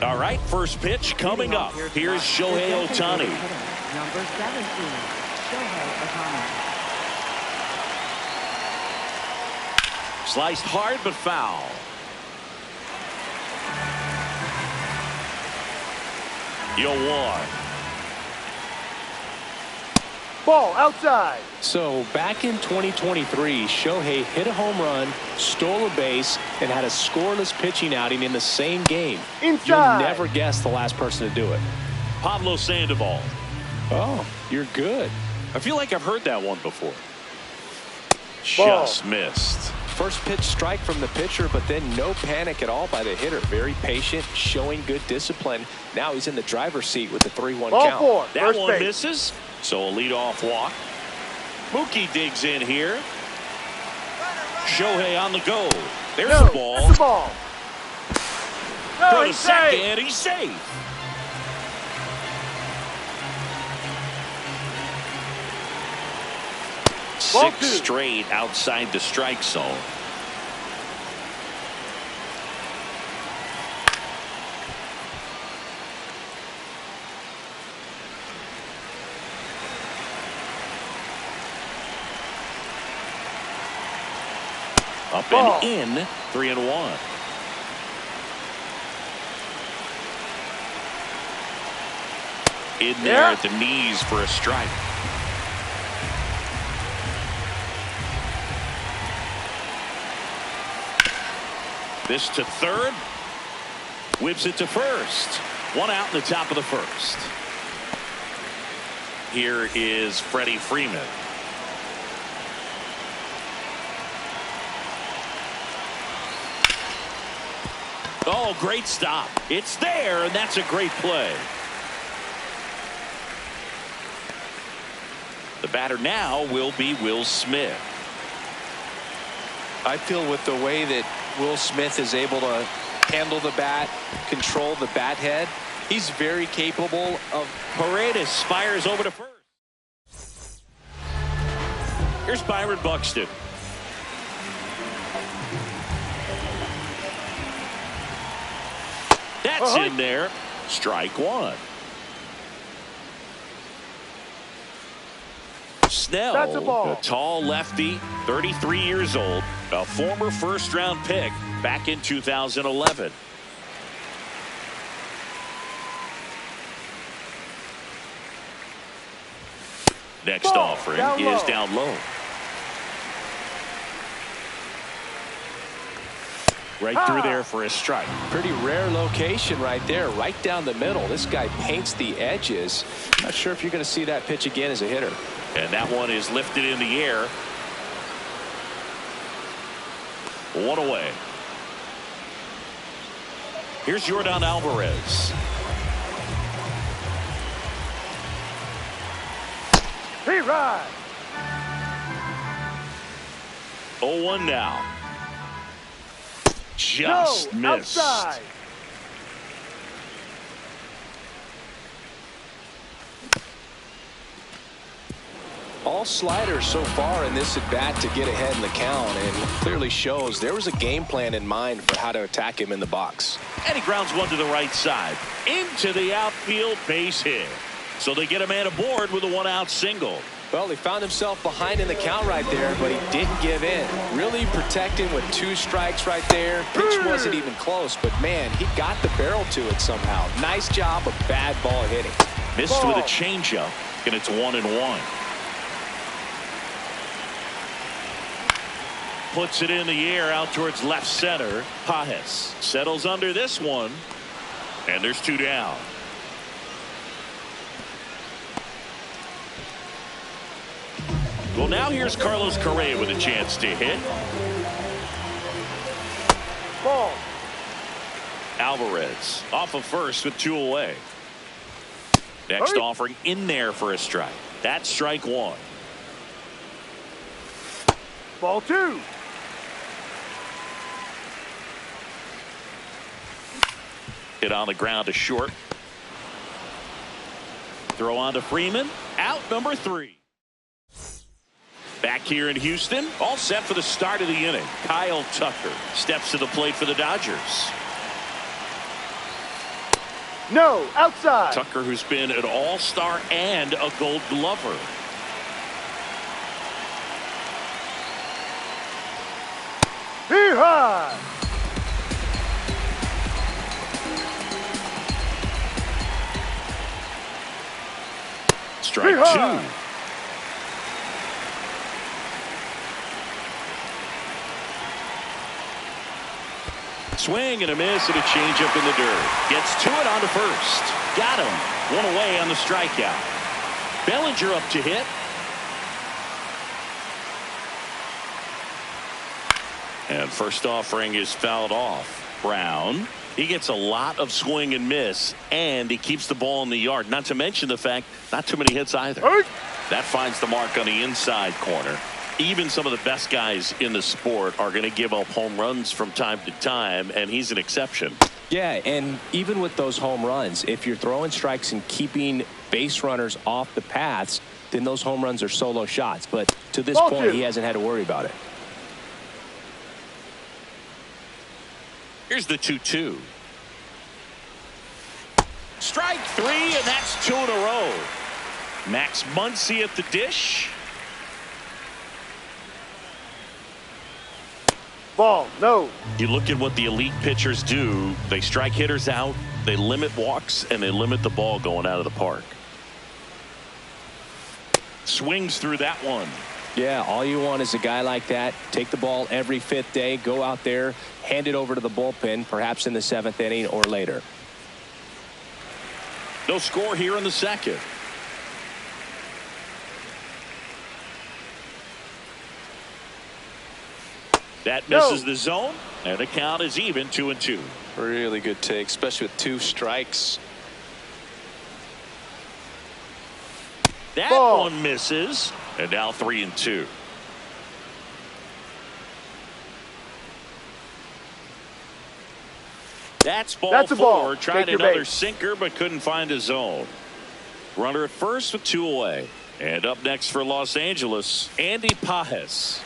All right, first pitch coming up. Here's Shohei Ohtani. Number 17, Shohei Ohtani. Sliced hard but foul. You'll one. Ball outside. So back in 2023, Shohei hit a home run, stole a base, and had a scoreless pitching outing in the same game. Inside. You'll never guess the last person to do it. Pablo Sandoval. Oh, you're good. I feel like I've heard that one before. Ball. Just missed. First pitch strike from the pitcher, but then no panic at all by the hitter. Very patient, showing good discipline. Now he's in the driver's seat with the 3-1 Ball count. four. That First one base. misses. So a leadoff walk. Mookie digs in here. Shohei on the go. There's No, the ball. that's the ball. No, Throw to he's second. safe. He's safe. Ball Six two. straight outside the strike zone. Up Ball. and in, 3-1. In there Yeah. at the knees for a strike. This to third. Whips it to first. One out in the top of the first. Here is Freddie Freeman. Oh, great stop. It's there, and that's a great play. The batter now will be Will Smith. I feel with the way that Will Smith is able to handle the bat, control the bat head, he's very capable of. Paredes fires over to first. Here's Byron Buxton. That's in there. Strike one. Snell, That's a ball. a tall lefty, 33 years old, a former first-round pick back in 2011. Next Ball, offering down is low. down low. Right through there for a strike. Pretty rare location right there, right down the middle. This guy paints the edges. Not sure if you're going to see that pitch again as a hitter. And that one is lifted in the air. One away. Here's Yordan Alvarez. He rides. 0-1 now. Just No, missed. outside. All sliders so far in this at bat to get ahead in the count, and clearly shows there was a game plan in mind for how to attack him in the box. And he grounds one to the right side. Into the outfield, base hit. So they get a man aboard with a one-out single. Well, he found himself behind in the count right there, but he didn't give in. Really protecting with 2 strikes right there. Pitch wasn't even close, but man, he got the barrel to it somehow. Nice job of bad ball hitting. Missed Ball. with a changeup, and it's 1-1. Puts it in the air out towards left center. Pages settles under this one, and there's 2 down. Well, now here's Carlos Correa with a chance to hit. Ball. Alvarez off of first with 2 away. Next Hurry. offering in there for a strike. That's strike 1. Ball 2. Hit on the ground to short. Throw on to Freeman. Out number 3. Back here in Houston, all set for the start of the inning. Kyle Tucker steps to the plate for the Dodgers. No, outside. Tucker, who's been an all-star and a Gold Glover. Be high. Strike Hee-haw! 2. Swing and a miss and a changeup in the dirt. Gets to it on to first. Got him. One away on the strikeout. Bellinger up to hit. And first offering is fouled off. Brown. He gets a lot of swing and miss, and he keeps the ball in the yard. Not to mention the fact, not too many hits either. Hey. That finds the mark on the inside corner. Even some of the best guys in the sport are going to give up home runs from time to time, and he's an exception. Yeah, and even with those home runs, if you're throwing strikes and keeping base runners off the paths, then those home runs are solo shots. But to this Ball point, two. he hasn't had to worry about it. Here's the 2-2. Strike 3, and that's 2 in a row. Max Muncy at the dish. Ball, no. You look at what the elite pitchers do. They strike hitters out, they limit walks, and they limit the ball going out of the park. Swings through that one. Yeah, all you want is a guy like that. Take the ball every 5th day, go out there, hand it over to the bullpen, perhaps in the 7th inning or later. No score here in the second. That misses the zone, and the count is even 2-2. Really good take, especially with 2 strikes. That Ball. one misses, and now 3-2. That's ball That's a 4. ball. Tried Take your another base. sinker, but couldn't find a zone. Runner at first with 2 away. And up next for Los Angeles, Andy Pages.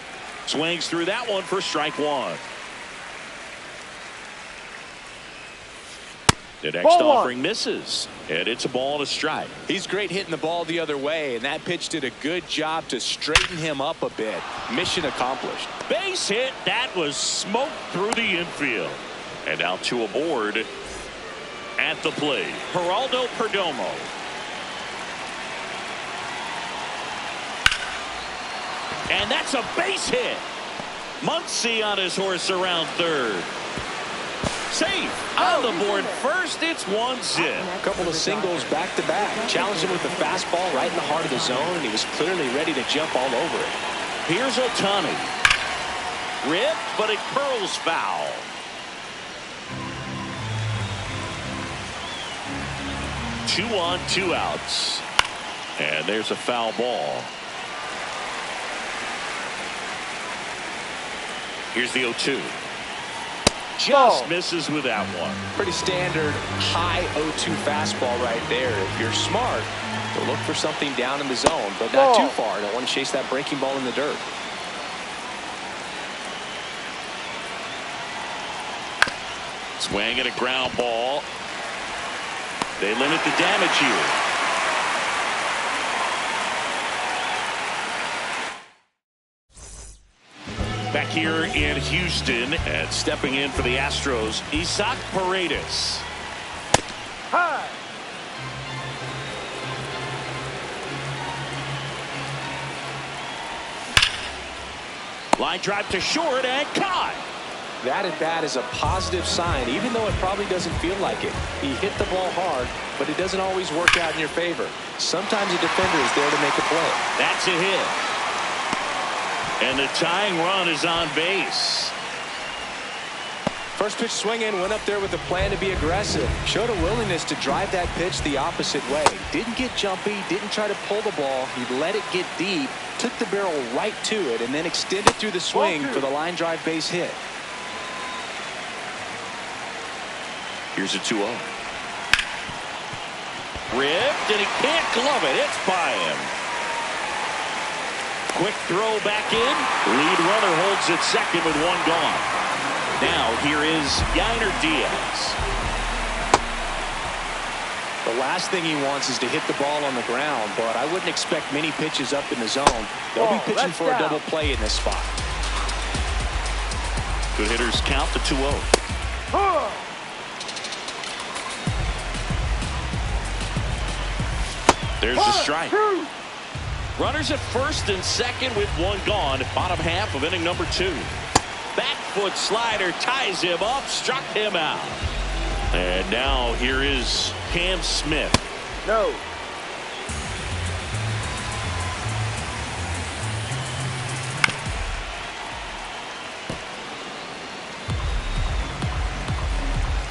Swings through that one for strike 1. The next Ball 1. offering misses, and it's a ball and a strike. He's great hitting the ball the other way, and that pitch did a good job to straighten him up a bit. Mission accomplished. Base hit. That was smoked through the infield. And now 2 aboard at the plate. Geraldo Perdomo. And that's a base hit. Muncy on his horse around third. Safe on the board first. It's 1-0. A couple of singles back-to-back. Challenged him with the fastball right in the heart of the zone, and he was clearly ready to jump all over it. Here's Ohtani. Ripped, but it curls foul. Two on, 2 outs. And there's a foul ball. Here's the 0-2. Just Ball. misses with that one. Pretty standard high 0-2 fastball right there. If you're smart, you'll look for something down in the zone, but not Ball. too far. Don't want to chase that breaking ball in the dirt. Swing and a ground ball. They limit the damage here. Back here in Houston, and stepping in for the Astros, Isaac Paredes. High. Line drive to short and caught. That at bat is a positive sign, even though it probably doesn't feel like it. He hit the ball hard, but it doesn't always work out in your favor. Sometimes a defender is there to make a play. That's a hit. And the tying run is on base. First pitch swinging, went up there with a plan to be aggressive. Showed a willingness to drive that pitch the opposite way. Didn't get jumpy, didn't try to pull the ball. He let it get deep, took the barrel right to it, and then extended through the swing for the line drive base hit. Here's a 2-0. Ripped, and he can't glove it. It's by him. Quick throw back in. Lead runner holds at second with 1 gone. Now here is Yainer Diaz. The last thing he wants is to hit the ball on the ground, but I wouldn't expect many pitches up in the zone. They'll be pitching for a double play in this spot. Good hitters count the 2-0. There's the strike. Runners at first and second with one gone. Bottom half of inning number 2. Back foot slider ties him up, struck him out. And now here is Cam Smith. No.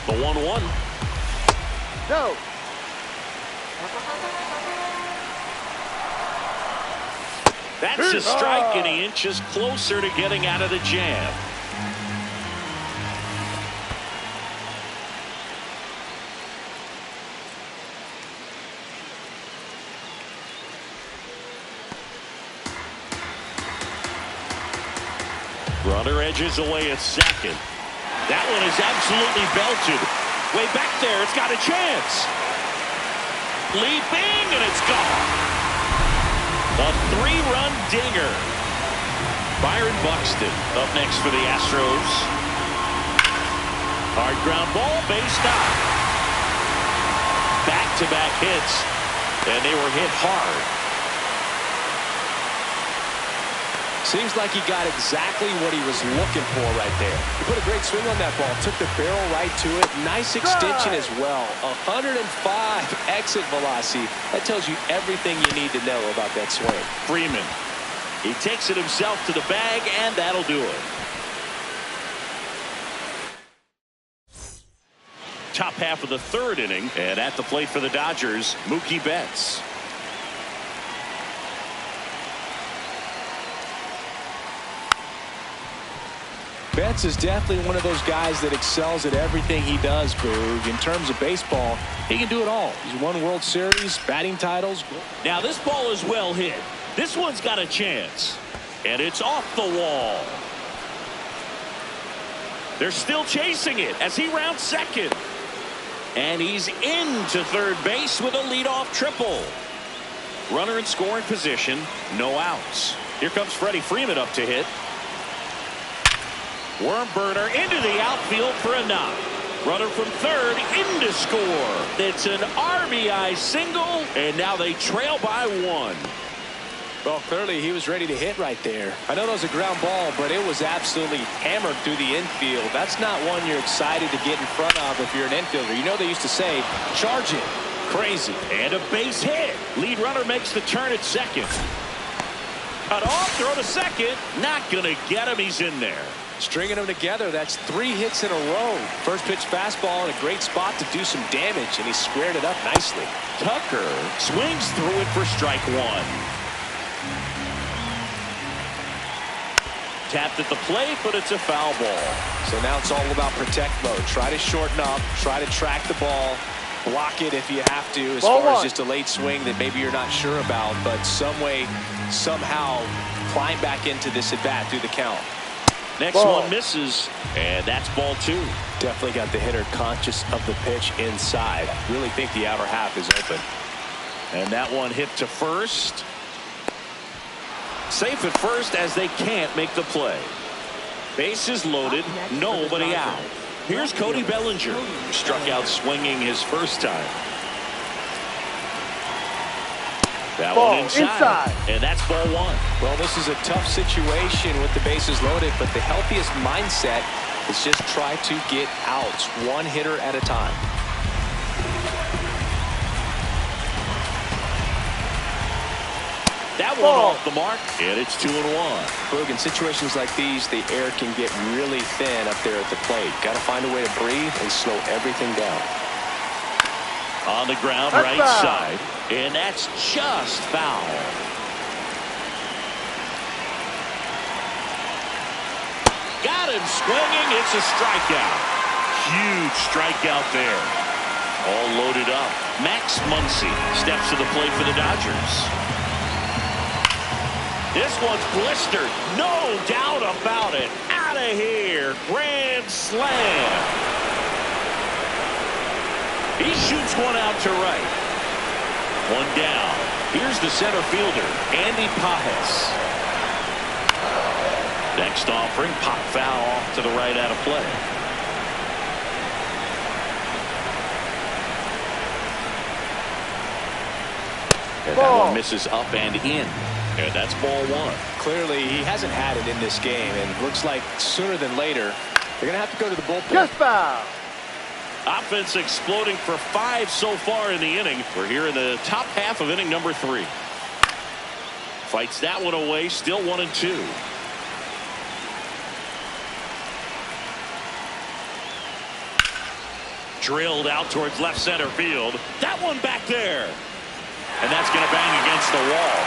The 1-1. No. That's a strike, and he inches closer to getting out of the jam. Runner edges away at second. That one is absolutely belted. Way back there, it's got a chance. Leaping, and it's gone. A 3-run dinger. Byron Buxton up next for the Astros. Hard ground ball, base knock. Back-to-back hits, and they were hit hard. Seems like he got exactly what he was looking for right there. He put a great swing on that ball, took the barrel right to it. Nice extension as well. 105 exit velocity. That tells you everything you need to know about that swing. Freeman. He takes it himself to the bag, and that'll do it. Top half of the 3rd inning, and at the plate for the Dodgers, Mookie Betts. Betts is definitely one of those guys that excels at everything he does, Boog. In terms of baseball, he can do it all. He's won World Series, batting titles. Now this ball is well hit. This one's got a chance. And it's off the wall. They're still chasing it as he rounds second. And he's into third base with a leadoff triple. Runner in scoring position, no outs. Here comes Freddie Freeman up to hit. Worm burner into the outfield for a knock. Runner from third in to score. It's an RBI single, and now they trail by 1. Well, clearly he was ready to hit right there. I know that was a ground ball, but it was absolutely hammered through the infield. That's not one you're excited to get in front of if you're an infielder. You know they used to say, charge it. Crazy. And a base hit. Lead runner makes the turn at second. Cut off, throw to second. Not going to get him. He's in there. Stringing them together, that's 3 hits in a row. First pitch fastball in a great spot to do some damage, and he squared it up nicely. Tucker swings through it for strike 1. Tapped at the plate, but it's a foul ball. So now it's all about protect mode. Try to shorten up, try to track the ball, block it if you have to, as far as just a late swing that maybe you're not sure about, but some way, somehow climb back into this at bat through the count. Next one misses, and that's ball 2. Definitely got the hitter conscious of the pitch inside. Really think the outer half is open. And that one hit to first. Safe at first as they can't make the play. Bases loaded, nobody out. Here's Cody Bellinger, who struck out swinging his first time. That one inside. And that's ball 1. Well, this is a tough situation with the bases loaded, but the healthiest mindset is just try to get outs, one hitter at a time. That one off the mark, and it's 2-1. Boog, in situations like these, the air can get really thin up there at the plate. Got to find a way to breathe and slow everything down. On the ground, right side, and that's just foul. Got him swinging. It's a strikeout. Huge strikeout there. All loaded up. Max Muncy steps to the plate for the Dodgers. This one's blistered. No doubt about it. Out of here. Grand slam. He shoots one out to right. One down. Here's the center fielder, Andy Pages. Next offering, pop foul off to the right out of play. And that one misses up and in. And that's ball one. Clearly, he hasn't had it in this game, and looks like sooner than later, they're going to have to go to the bullpen. Just foul. Offense exploding for 5 so far in the inning. We're here in the top half of inning number 3. Fights that one away, still 1-2. Drilled out towards left center field. That one back there. And that's going to bang against the wall.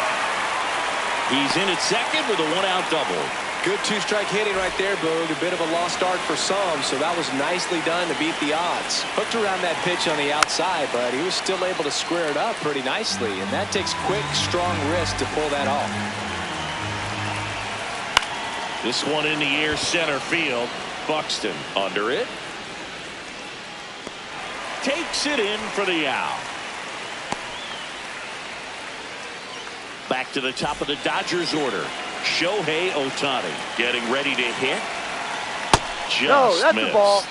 He's in at second with a 1-out double. Good two-strike hitting right there, Boog. A bit of a lost start for some, so that was nicely done to beat the odds. Hooked around that pitch on the outside, but he was still able to square it up pretty nicely, and that takes quick, strong wrist to pull that off. This one in the air, center field. Buxton under it. Takes it in for the out. Back to the top of the Dodgers order. Shohei Ohtani getting ready to hit. Just that's missed. the ball.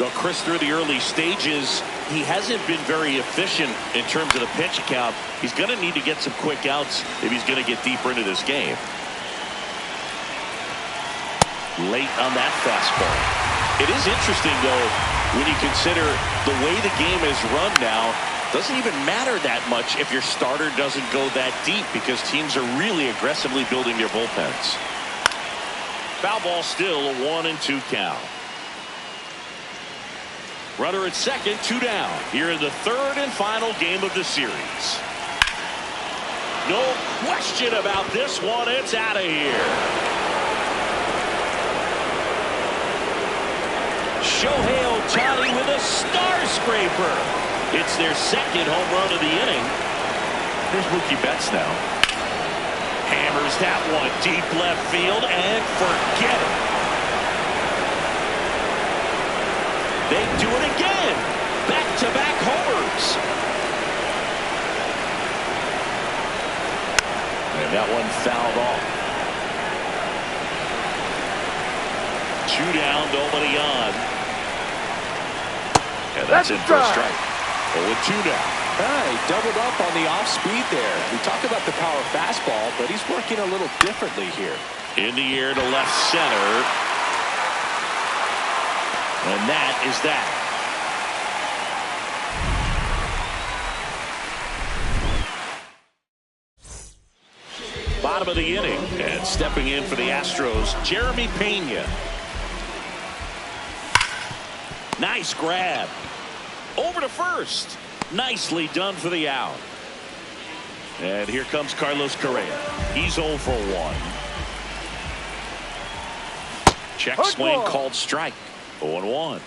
Well, Chris, through the early stages, he hasn't been very efficient in terms of the pitch count. He's going to need to get some quick outs if he's going to get deeper into this game. Late on that fastball. It is interesting, though, when you consider the way the game is run now. Doesn't even matter that much if your starter doesn't go that deep, because teams are really aggressively building their bullpens. Foul ball, still a 1-2 count. Runner at second, 2 down. Here in the third and final game of the series. No question about this one. It's out of here. Shohei Ohtani with a star scraper. It's their second home run of the inning. Here's Mookie Betts now. Hammers that one deep left field and forget it. They do it again. Back-to-back homers. And that one fouled off. 2 down, nobody on. And that's in for a strike. 0-2 now. He doubled up on the off speed there. We talked about the power fastball, but he's working a little differently here. In the air to left center. And that is that. Bottom of the inning, and stepping in for the Astros, Jeremy Pena. Nice grab. Over to first. Nicely done for the out. And here comes Carlos Correa. He's 0 for 1. Check swing called strike. 0-1.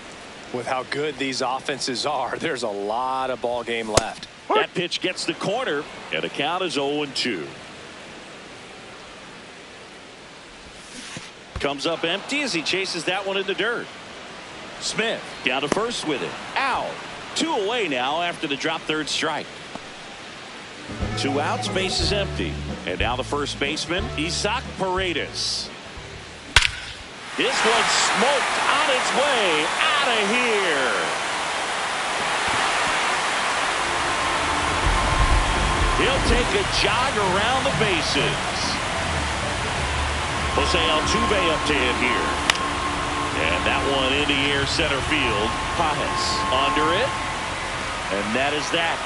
With how good these offenses are, there's a lot of ball game left. That pitch gets the corner, and the count is 0-2. Comes up empty as he chases that one in the dirt. Smith down to first with it. Out. 2 away now after the drop third strike. 2 outs, base is empty. And now the first baseman, Isaac Paredes. This one smoked on its way out of here. He'll take a jog around the bases. Jose Altuve up to him here. And that one in the air, center field. Pages under it. And that is that.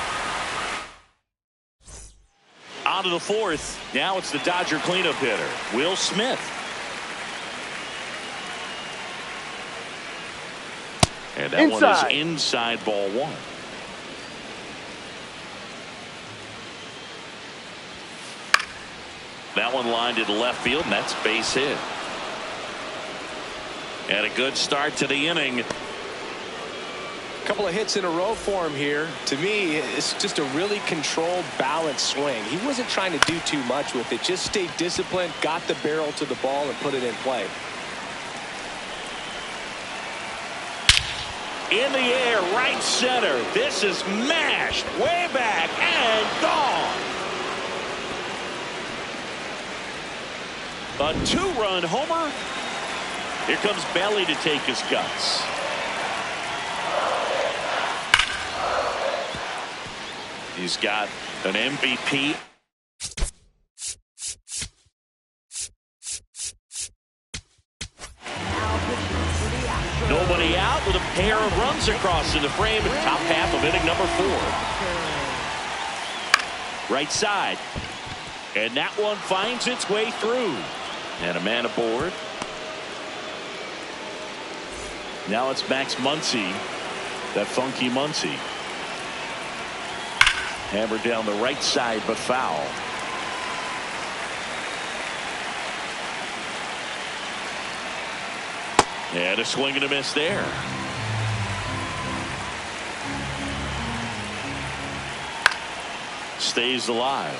On to the fourth. Now it's the Dodger cleanup hitter, Will Smith. And that one is inside, ball 1. That one lined to left field, and that's base hit. And a good start to the inning. Couple of hits in a row for him here. To me, it's just a really controlled, balanced swing. He wasn't trying to do too much with it. Just stayed disciplined, got the barrel to the ball, and put it in play. In the air, right center. This is mashed way back and gone. A two-run homer. Here comes Belly to take his guts. He's got an MVP. Nobody out with a pair of runs across in the frame in the top half of inning number 4. Right side. And that one finds its way through. And a man aboard. Now it's Max Muncy. That funky Muncy. Hammered down the right side, but foul. And a swing and a miss there. Stays alive.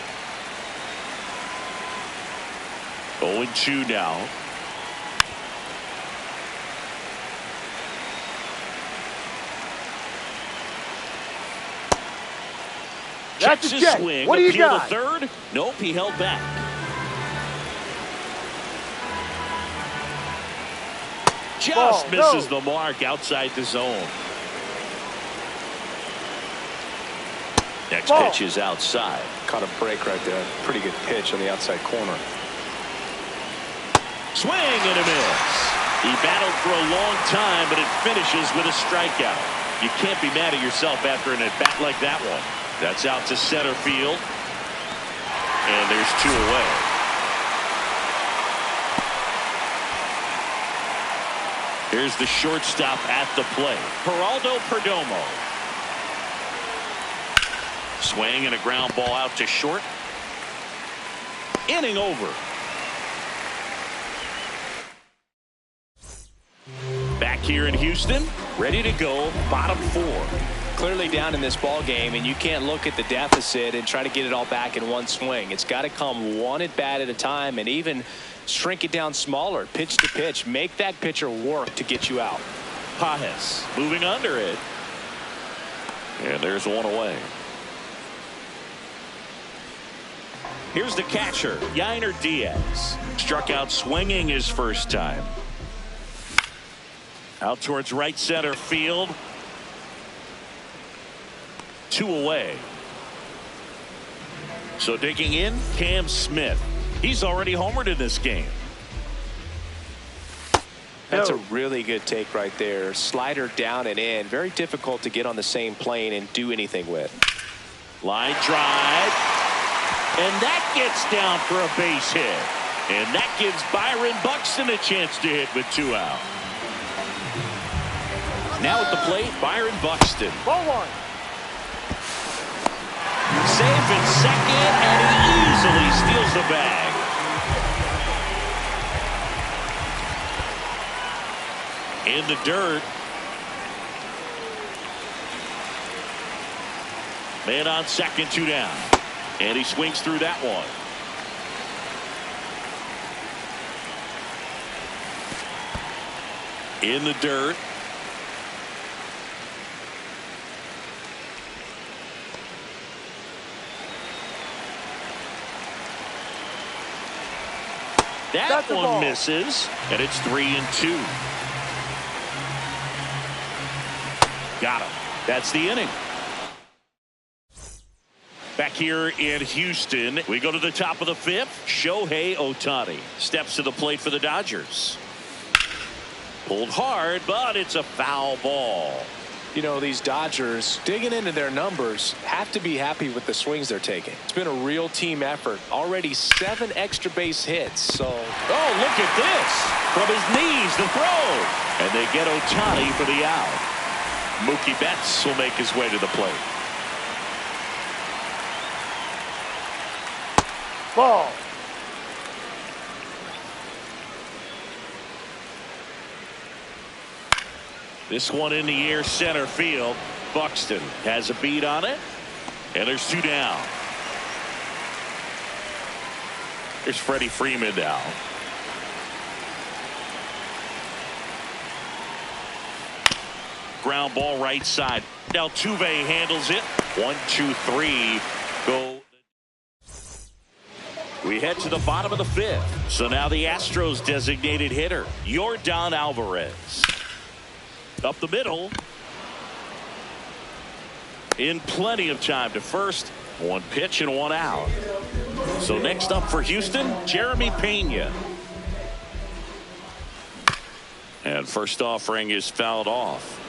0-2 now. That's Checks a his check. swing. What do you Appeal got? to third. Nope, he held back. Just misses the mark outside the zone. Next pitch is outside. Caught a break right there. Pretty good pitch on the outside corner. Swing and a miss. He battled for a long time, but it finishes with a strikeout. You can't be mad at yourself after an at-bat like that one. That's out to center field. And there's 2 away. Here's the shortstop at the plate, Geraldo Perdomo. Swing and a ground ball out to short. Inning over. Back here in Houston, ready to go, bottom 4. Clearly down in this ball game, and you can't look at the deficit and try to get it all back in one swing. It's got to come one at bat at a time, and even shrink it down smaller, pitch to pitch. Make that pitcher work to get you out. Pages moving under it. And there's 1 away. Here's the catcher, Yainer Diaz. Struck out swinging his first time. Out towards right center field. 2 away. So digging in, Cam Smith. He's already homered in this game. That's a really good take right there. Slider down and in. Very difficult to get on the same plane and do anything with. Line drive. And that gets down for a base hit. And that gives Byron Buxton a chance to hit with 2 out. Now at the plate, Byron Buxton. Ball 1. Safe in second, and he easily steals the bag. In the dirt. Man on second, 2 down. And he swings through that one. In the dirt. That one misses, and it's 3-2. Got him. That's the inning. Back here in Houston, we go to the top of the 5th. Shohei Ohtani steps to the plate for the Dodgers. Pulled hard, but it's a foul ball. You know, these Dodgers, digging into their numbers, have to be happy with the swings they're taking. It's been a real team effort. Already 7 extra base hits. So, oh, look at this. From his knees, the throw. And they get Ohtani for the out. Mookie Betts will make his way to the plate. Ball. This one in the air, center field. Buxton has a beat on it. And there's 2 down. Here's Freddie Freeman now. Ground ball right side. Altuve handles it. 1, 2, 3. Go. We head to the bottom of the 5th. So now the Astros designated hitter, Yordan Alvarez. Up the middle. In plenty of time to first. 1 pitch and 1 out. So next up for Houston, Jeremy Pena. And first offering is fouled off.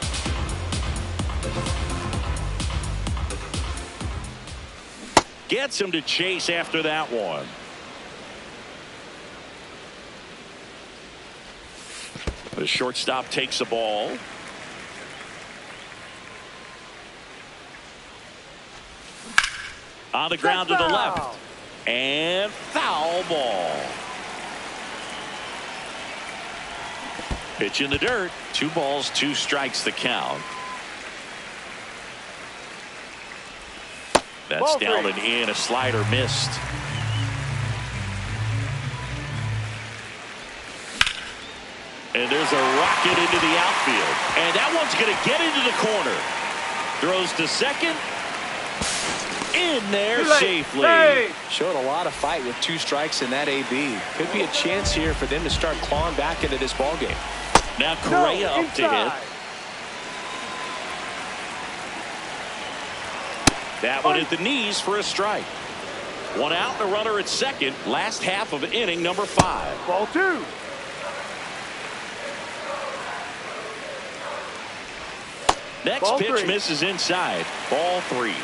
Gets him to chase after that one. The shortstop takes the ball. On the ground to the left. And foul ball. Pitch in the dirt. 2 balls, 2 strikes the count. That's down and in. A slider missed. And there's a rocket into the outfield. And that one's going to get into the corner. Throws to second. In there safely. Hey. Showed a lot of fight with 2 strikes in that AB. Could be a chance here for them to start clawing back into this ball game. Now Correa up to hit. That one at the knees for a strike. 1 out and a runner at second. Last half of inning number 5. Ball 2. Next Ball pitch 3. misses inside. Ball 3.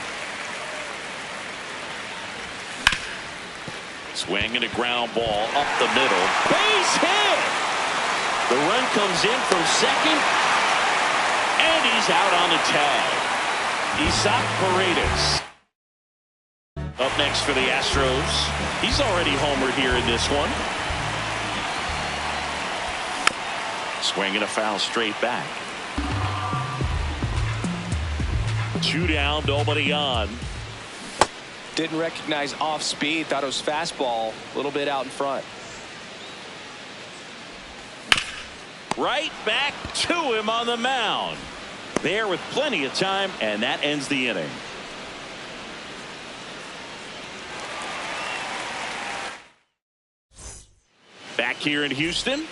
Swing and a ground ball up the middle. Base hit. The run comes in from second. And he's out on the tag. Isaac Paredes. Up next for the Astros. He's already homered here in this one. Swing and a foul straight back. 2 down, nobody on. Didn't recognize off speed. Thought it was fastball. A little bit out in front. Right back to him on the mound. There with plenty of time, and that ends the inning. Back here in Houston.